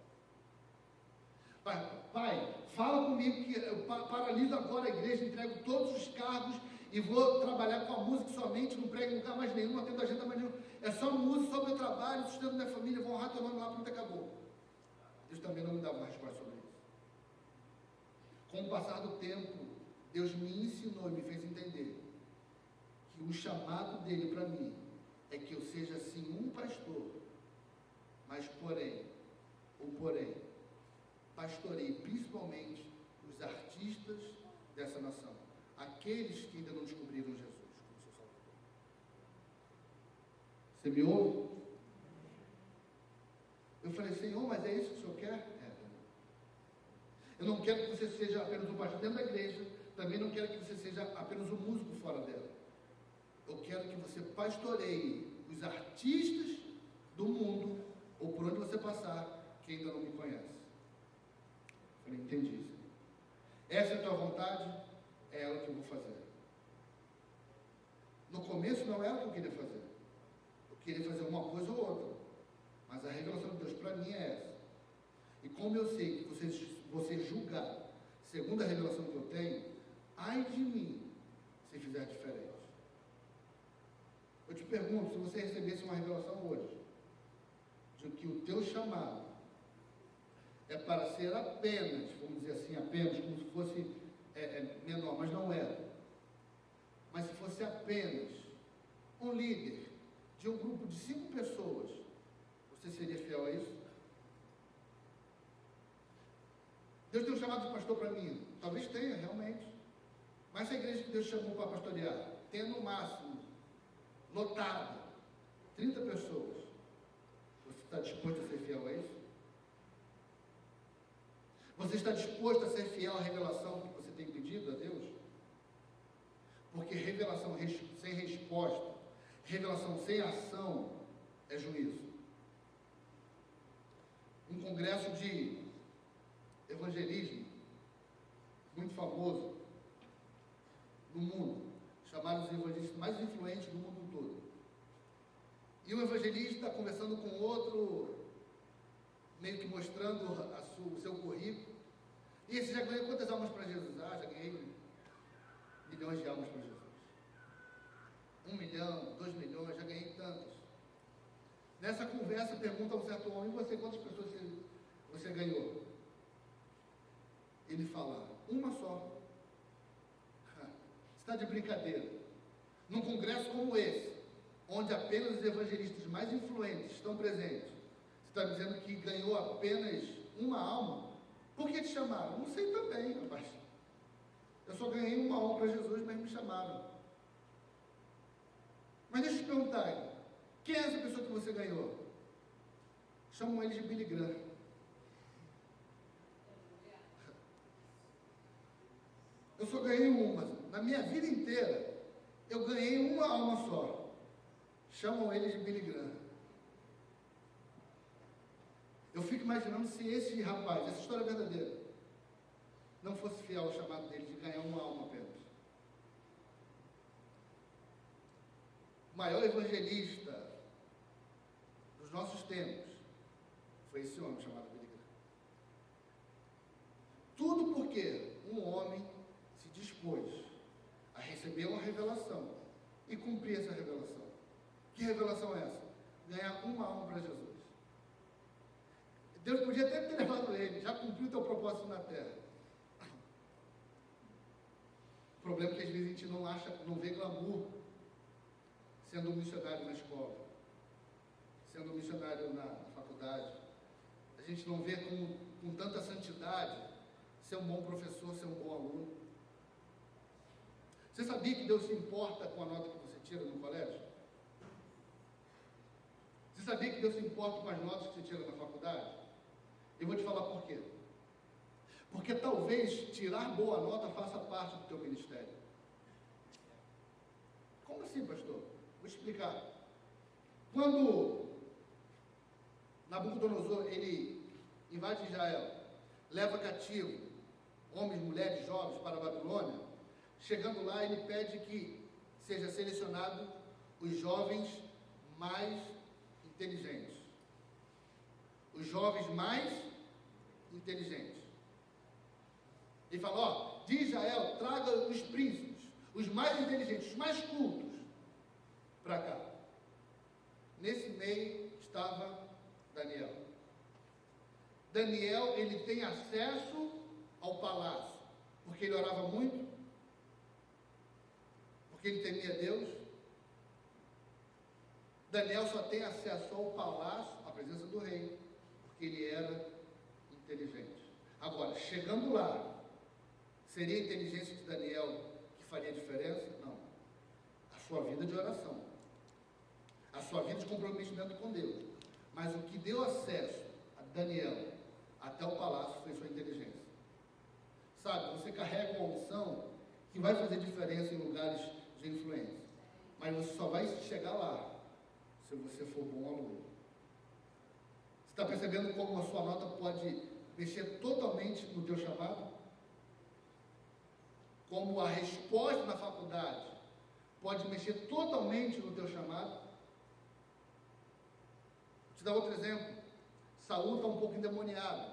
Pai, fala comigo que eu paraliso agora a igreja, entrego todos os cargos e vou trabalhar com a música somente, não prego em lugar mais nenhum, não atendo agenda mais nenhum. É só música, só meu trabalho, sustento minha família, vou honrar teu nome lá, pronto, acabou. Deus também não me dava uma resposta sobre isso. Com o passar do tempo, Deus me ensinou e me fez entender que o chamado dele para mim é que eu seja assim um pastor, mas porém, pastorei principalmente os artistas dessa nação, aqueles que ainda não descobriram Jesus como seu Salvador. Você me ouve? Eu falei, Senhor, mas é isso que o Senhor quer? Eu não quero que você seja apenas um pastor dentro da igreja, também não quero que você seja apenas um músico fora dela. Eu quero que você pastoreie os artistas do mundo, ou por onde você passar, que ainda não me conhece. Eu falei, entendi, Senhor. Essa é a tua vontade, é ela que eu vou fazer. No começo não era o que eu queria fazer. Eu queria fazer uma coisa ou outra. Mas a revelação de Deus para mim é essa. E como eu sei que você julgar segundo a revelação que eu tenho, ai de mim se fizer diferente. Eu te pergunto, se você recebesse uma revelação hoje, de que o teu chamado é para ser apenas, vamos dizer assim, apenas, como se fosse menor, mas não é. Mas se fosse apenas um líder de um grupo de 5 pessoas, você seria fiel a isso? Deus tem um chamado de pastor para mim? Talvez tenha, realmente. Mas se a igreja que Deus chamou para pastorear tem no máximo, lotada, 30 pessoas, você está disposto a ser fiel a isso? Você está disposto a ser fiel à revelação que você tem pedido a Deus? Porque revelação sem resposta, revelação sem ação, é juízo. Um congresso de evangelismo muito famoso no mundo, chamado os evangelistas mais influentes do mundo todo. E um evangelista está conversando com outro, meio que mostrando o seu currículo. E esse já ganhou quantas almas para Jesus? Ah, já ganhei milhões de almas para Jesus. 1 milhão, 2 milhões, já ganhei tantos. Nessa conversa pergunta a um certo homem, e você, quantas pessoas você ganhou? Ele fala, uma só. Você está de brincadeira. Num congresso como esse, onde apenas os evangelistas mais influentes estão presentes, você está dizendo que ganhou apenas uma alma? Por que te chamaram? Não sei também, rapaz. Eu só ganhei uma alma para Jesus, mas me chamaram. Mas deixa eu te perguntar, quem é essa pessoa que você ganhou? Chamam eles de Billy Graham. Eu só ganhei uma. Na minha vida inteira, eu ganhei uma alma só. Chamam eles de Billy Graham. Eu fico imaginando se esse rapaz, essa história é verdadeira, não fosse fiel ao chamado dele de ganhar uma alma apenas. O maior evangelista dos nossos tempos foi esse homem chamado Billy Graham. Tudo porque um homem se dispôs a receber uma revelação e cumprir essa revelação. Que revelação é essa? Ganhar uma alma para Jesus. Deus podia até ter levado ele, já cumpriu o teu propósito na terra. O problema é que às vezes a gente não vê glamour sendo um missionário na escola, sendo um missionário na faculdade. A gente não vê com tanta santidade ser um bom professor, ser um bom aluno. Você sabia que Deus se importa com a nota que você tira no colégio? Você sabia que Deus se importa com as notas que você tira na faculdade? Eu vou te falar por quê. Porque talvez tirar boa nota faça parte do teu ministério. Como assim, pastor? Vou explicar. Quando Nabucodonosor ele invade Israel, leva cativo homens, mulheres, jovens para a Babilônia, chegando lá ele pede que seja selecionado os jovens mais inteligentes. Os jovens mais inteligentes. Ele fala, de Israel, traga os príncipes, os mais inteligentes, os mais cultos, para cá. Nesse meio estava Daniel. Daniel, ele tem acesso ao palácio, porque ele orava muito, porque ele temia Deus, Daniel só tem acesso ao palácio, à presença do rei, porque ele era inteligente. Agora, chegando lá, seria a inteligência de Daniel que faria a diferença? Não. A sua vida de oração, a sua vida de comprometimento com Deus. Mas o que deu acesso a Daniel até o palácio foi sua inteligência. Sabe, você carrega uma unção que vai fazer diferença em lugares de influência, mas você só vai chegar lá se você for bom aluno. Você está percebendo como a sua nota pode mexer totalmente no teu chamado? Como a resposta na faculdade pode mexer totalmente no teu chamado? Vou te dar outro exemplo. Saul está um pouco endemoniado.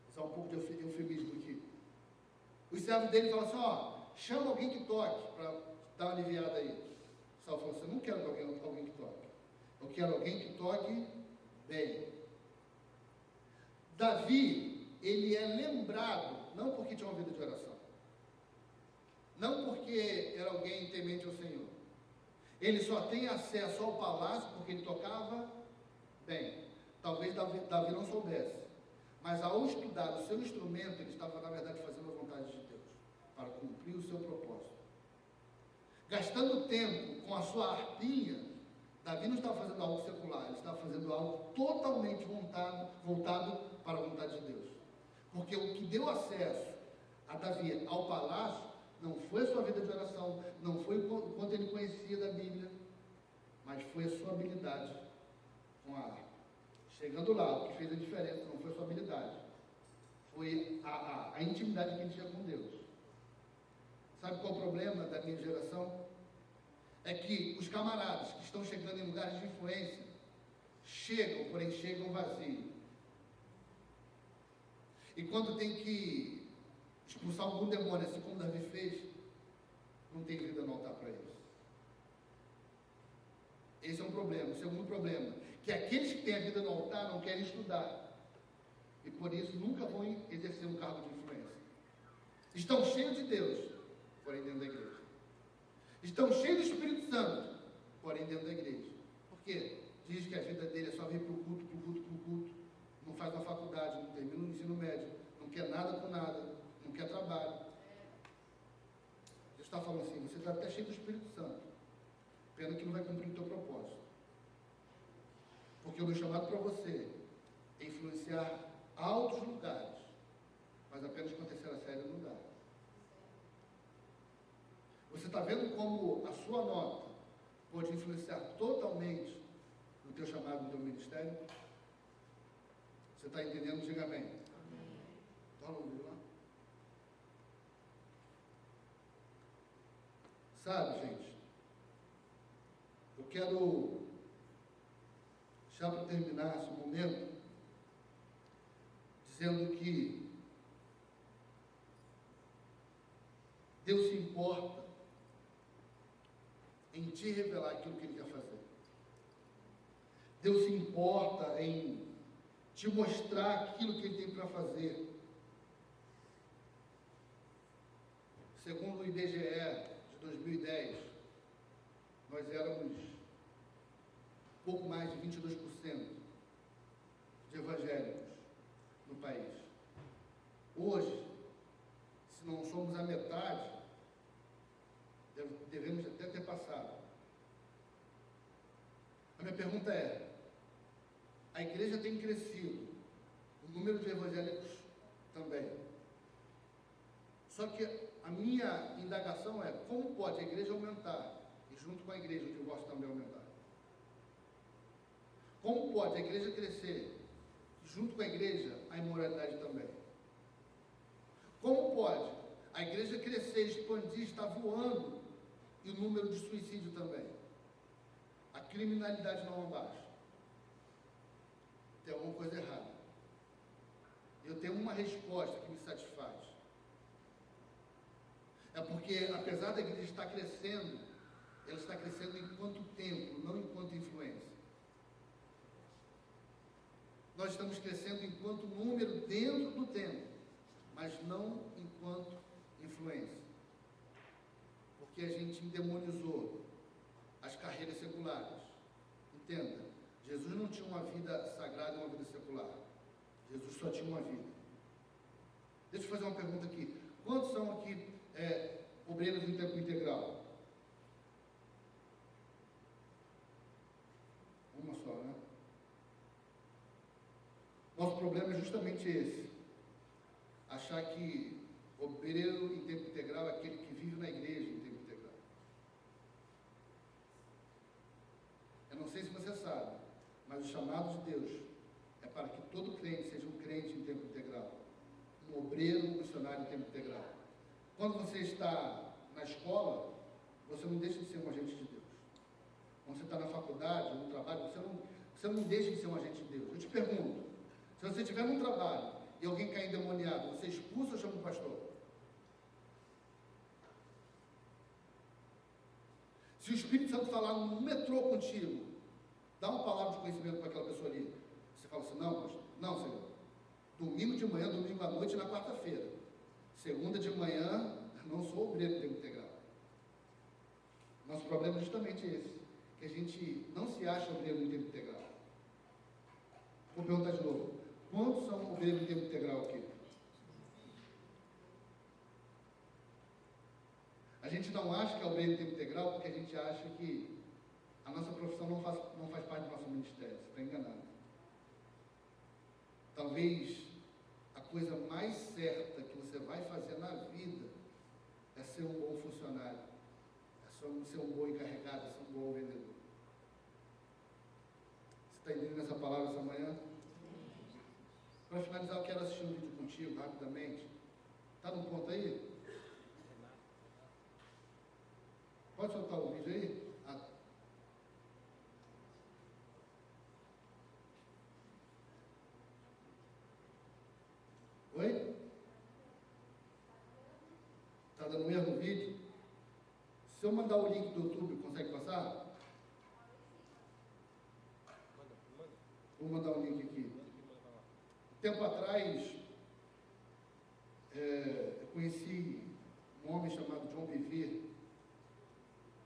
Isso é um pouco de eufemismo aqui. Os servos dele falam assim, ó, chama alguém que toque, para dar uma aliviada aí. Saul falou assim, eu não quero alguém que toque. Eu quero alguém que toque bem. Davi, ele é lembrado, não porque tinha uma vida de oração, não porque era alguém temente ao Senhor. Ele só tem acesso ao palácio porque ele tocava bem. Talvez Davi não soubesse, mas ao estudar o seu instrumento, ele estava na verdade fazendo a vontade de Deus, para cumprir o seu propósito. Gastando tempo com a sua harpinha, Davi não estava fazendo algo secular, ele estava fazendo algo totalmente voltado para a vontade de Deus. Porque o que deu acesso a Davi ao palácio não foi a sua vida de oração, não foi o quanto ele conhecia da Bíblia, mas foi a sua habilidade com a harpa. Chegando lá, o que fez a diferença não foi a sua habilidade, foi a intimidade que ele tinha com Deus. Sabe qual é o problema da minha geração? É que os camaradas que estão chegando em lugares de influência chegam, porém chegam vazios. E quando tem que expulsar algum demônio, assim como Davi fez, não tem vida no altar para eles. Esse é um problema. O segundo problema, que aqueles que têm a vida no altar não querem estudar, e por isso nunca vão exercer um cargo de influência. Estão cheios de Deus, porém dentro da igreja. Estão cheios do Espírito Santo, porém dentro da igreja. Por quê? Diz que a vida dele é só vir para o culto, para o culto, para o culto. Não faz uma faculdade, não termina o ensino médio, não quer nada com nada, não quer trabalho. Deus está falando assim, você está até cheio do Espírito Santo, pena que não vai cumprir o teu propósito. Porque o meu chamado para você é influenciar altos lugares, mas apenas com a terceira série não dá. Você está vendo como a sua nota pode influenciar totalmente no teu chamado, no teu ministério? Você está entendendo? Diga amém. Amém. Então, vamos lá. Sabe, gente, eu quero, já para terminar esse momento, dizendo que Deus se importa em te revelar aquilo que Ele quer fazer. Deus se importa em te mostrar aquilo que Ele tem para fazer. Segundo o IBGE de 2010, nós éramos pouco mais de 22% de evangélicos no país. Hoje, se não somos a metade, devemos até ter passado. A minha pergunta é, a igreja tem crescido, o número de evangélicos também. Só que a minha indagação é, como pode a igreja aumentar e junto com a igreja o divórcio também aumentar? Como pode a igreja crescer e junto com a igreja a imoralidade também? Como pode a igreja crescer, expandir, estar voando e o número de suicídio também? A criminalidade não abaixa. Tem alguma coisa errada. Eu tenho uma resposta que me satisfaz. É porque, apesar da igreja estar crescendo, ela está crescendo enquanto templo, não enquanto influência. Nós estamos crescendo enquanto número dentro do templo, mas não enquanto influência. Porque a gente endemonizou as carreiras seculares Entenda, Jesus não tinha uma vida sagrada e uma vida secular. Jesus só tinha uma vida. Deixa eu fazer uma pergunta aqui. Quantos são aqui obreiros em tempo integral? Uma só, né? Nosso problema é justamente esse. Achar que obreiro em tempo integral é aquele que vive na igreja em tempo integral. Eu não sei se você sabe, mas o chamado de Deus é para que todo crente seja um crente em tempo integral. Um obreiro, um missionário em tempo integral. Quando você está na escola, você não deixa de ser um agente de Deus. Quando você está na faculdade, no trabalho, você não deixa de ser um agente de Deus. Eu te pergunto, se você estiver num trabalho e alguém cair endemoniado, você expulsa ou chama o pastor? Se o Espírito Santo falar no metrô contigo, dá uma palavra de conhecimento para aquela pessoa ali. Você fala assim, não, pastor, não, Senhor. Domingo de manhã, domingo à noite e na quarta-feira. Segunda de manhã, não sou obreiro de tempo integral. Nosso problema é justamente esse, que a gente não se acha obreiro em tempo integral. Vou perguntar de novo, quantos são obreiros em tempo integral aqui? A gente não acha que é obreiro em tempo integral porque a gente acha que a nossa profissão não faz parte do nosso ministério. Você está enganado. Talvez a coisa mais certa que você vai fazer na vida é ser um bom funcionário, é ser um bom encarregado, é ser um bom vendedor. Você está entendendo essa palavra essa manhã? Para finalizar, eu quero assistir um vídeo contigo rapidamente. Está no ponto aí? Pode soltar o vídeo aí? Oi? Está dando erro no vídeo? Se eu mandar o link do YouTube, consegue passar? Vou mandar o link aqui. Tempo atrás, eu conheci um homem chamado John Bevere,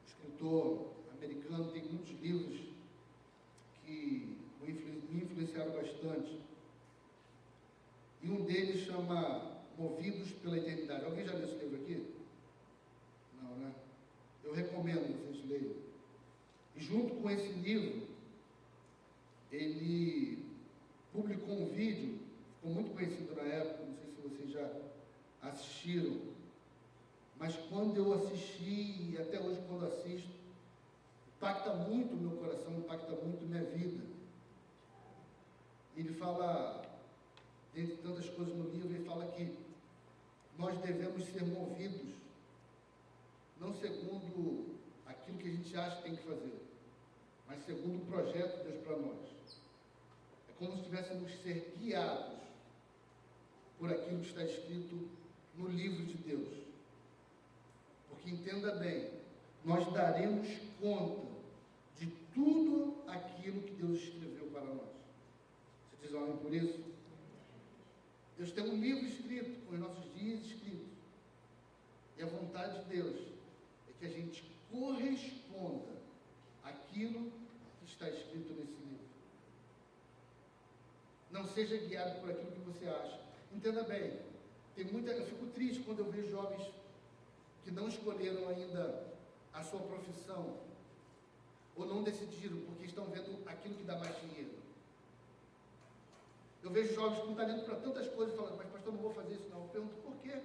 escritor americano, tem muitos livros que me influenciaram bastante. E um deles chama Movidos pela Eternidade. Alguém já leu esse livro aqui? Não, né? Eu recomendo que vocês leiam. E junto com esse livro, ele publicou um vídeo, ficou muito conhecido na época, não sei se vocês já assistiram, mas quando eu assisti, e até hoje quando assisto, impacta muito o meu coração, impacta muito a minha vida. Ele fala, dentre tantas coisas no livro, ele fala que nós devemos ser movidos, não segundo aquilo que a gente acha que tem que fazer, mas segundo o projeto de Deus para nós. É como se tivéssemos que ser guiados por aquilo que está escrito no livro de Deus. Porque entenda bem, nós daremos conta de tudo aquilo que Deus escreveu para nós. Você diz amém por isso? Deus tem um livro escrito, com os nossos dias escritos. E a vontade de Deus é que a gente corresponda àquilo que está escrito nesse livro. Não seja guiado por aquilo que você acha. Entenda bem, eu fico triste quando eu vejo jovens que não escolheram ainda a sua profissão, ou não decidiram, porque estão vendo aquilo que dá mais dinheiro. Eu vejo jovens com talento para tantas coisas, falando, mas pastor, não vou fazer isso não. Eu pergunto, por quê?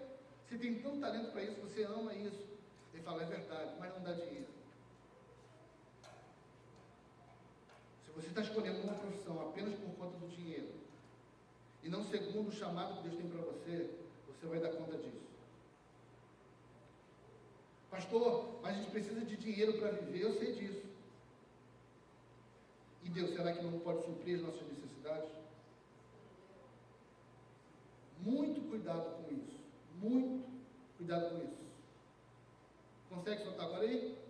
Você tem tanto talento para isso, você ama isso. Ele fala, é verdade, mas não dá dinheiro. Se você está escolhendo uma profissão apenas por conta do dinheiro, e não segundo o chamado que Deus tem para você, você vai dar conta disso. Pastor, mas a gente precisa de dinheiro para viver, eu sei disso. E Deus, será que não pode suprir as nossas necessidades? Muito cuidado com isso. Muito cuidado com isso. Consegue soltar agora aí?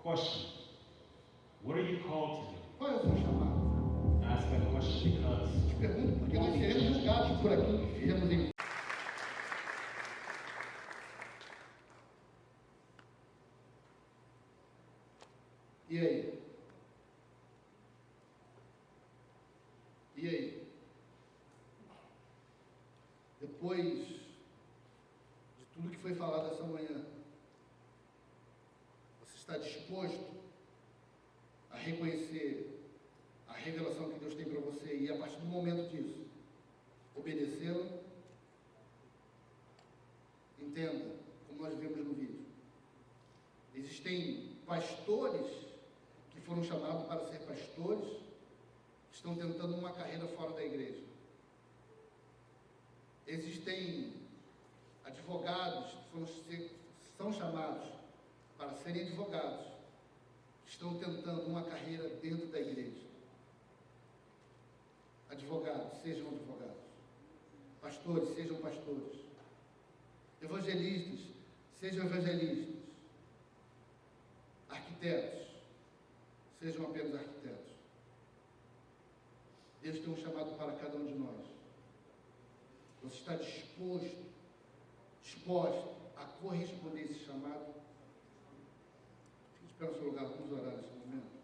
Question. What are you called to do? Qual é o seu chamado? I ask that question because Te pergunto porque nós seremos julgados por aquilo que fizemos em. E aí? E aí? Depois de tudo que foi falado essa manhã, você está disposto a reconhecer a revelação que Deus tem para você e, a partir do momento disso, obedecê-la? Entenda, como nós vemos no vídeo, existem pastores que foram chamados para ser pastores, que estão tentando uma carreira fora da igreja. Existem advogados que são chamados para serem advogados, que estão tentando uma carreira dentro da igreja. Advogados, sejam advogados. Pastores, sejam pastores. Evangelistas, sejam evangelistas. Arquitetos, sejam apenas arquitetos. Deus tem um chamado para cada um de nós. Você está disposto a corresponder a esse chamado? Fique de pé no seu lugar, vamos orar nesse momento.